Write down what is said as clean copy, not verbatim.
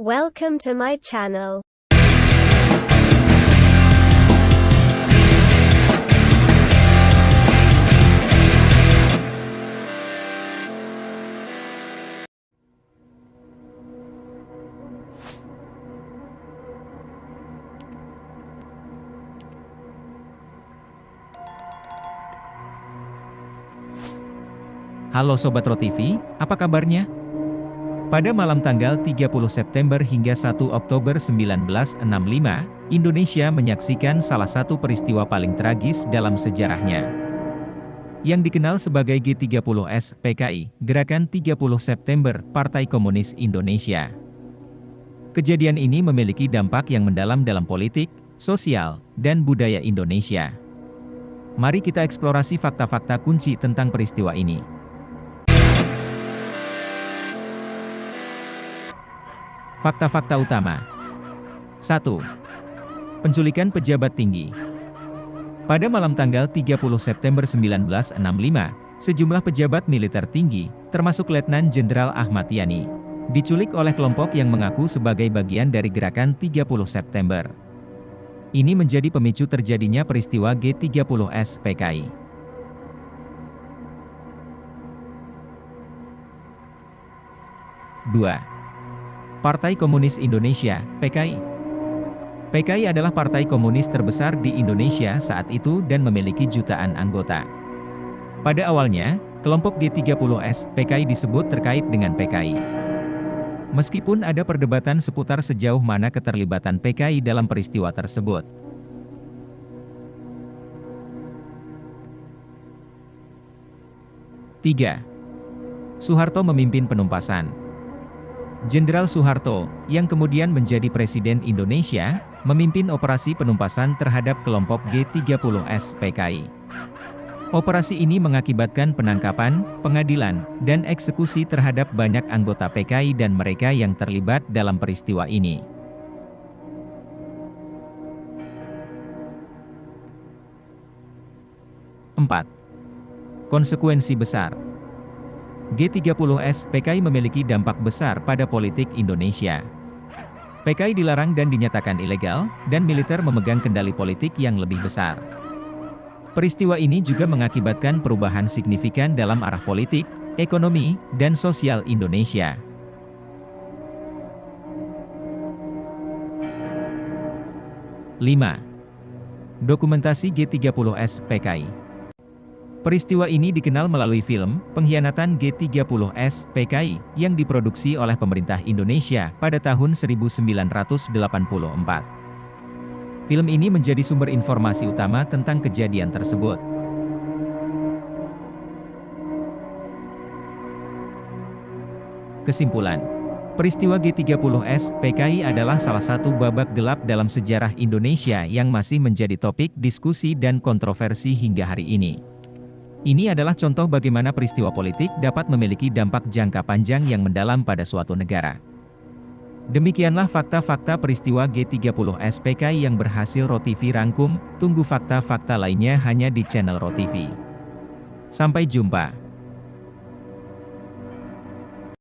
Welcome to my channel. Halo Sobat RoTV, apa kabarnya? Pada malam tanggal 30 September hingga 1 Oktober 1965, Indonesia menyaksikan salah satu peristiwa paling tragis dalam sejarahnya. Yang dikenal sebagai G30S PKI, Gerakan 30 September, Partai Komunis Indonesia. Kejadian ini memiliki dampak yang mendalam dalam politik, sosial, dan budaya Indonesia. Mari kita eksplorasi fakta-fakta kunci tentang peristiwa ini. Fakta-fakta utama. 1. Penculikan pejabat tinggi. Pada malam tanggal 30 September 1965, sejumlah pejabat militer tinggi, termasuk Letnan Jenderal Ahmad Yani, diculik oleh kelompok yang mengaku sebagai bagian dari Gerakan 30 September. Ini menjadi pemicu terjadinya peristiwa G30S PKI. 2. Partai Komunis Indonesia, PKI. PKI adalah partai komunis terbesar di Indonesia saat itu dan memiliki jutaan anggota. Pada awalnya, kelompok G30S PKI disebut terkait dengan PKI. Meskipun ada perdebatan seputar sejauh mana keterlibatan PKI dalam peristiwa tersebut. Tiga. Soeharto memimpin penumpasan. Jenderal Soeharto, yang kemudian menjadi Presiden Indonesia, memimpin operasi penumpasan terhadap kelompok G30S PKI. Operasi ini mengakibatkan penangkapan, pengadilan, dan eksekusi terhadap banyak anggota PKI dan mereka yang terlibat dalam peristiwa ini. Empat. Konsekuensi besar. G30S PKI memiliki dampak besar pada politik Indonesia. PKI dilarang dan dinyatakan ilegal, dan militer memegang kendali politik yang lebih besar. Peristiwa ini juga mengakibatkan perubahan signifikan dalam arah politik, ekonomi, dan sosial Indonesia. Lima. Dokumentasi G30S PKI. Peristiwa ini dikenal melalui film, Pengkhianatan G30S PKI, yang diproduksi oleh pemerintah Indonesia pada tahun 1984. Film ini menjadi sumber informasi utama tentang kejadian tersebut. Kesimpulan. Peristiwa G30S PKI adalah salah satu babak gelap dalam sejarah Indonesia yang masih menjadi topik diskusi dan kontroversi hingga hari ini. Ini adalah contoh bagaimana peristiwa politik dapat memiliki dampak jangka panjang yang mendalam pada suatu negara. Demikianlah fakta-fakta peristiwa G30S PKI yang berhasil RoTV rangkum. Tunggu fakta-fakta lainnya hanya di channel RoTV. Sampai jumpa.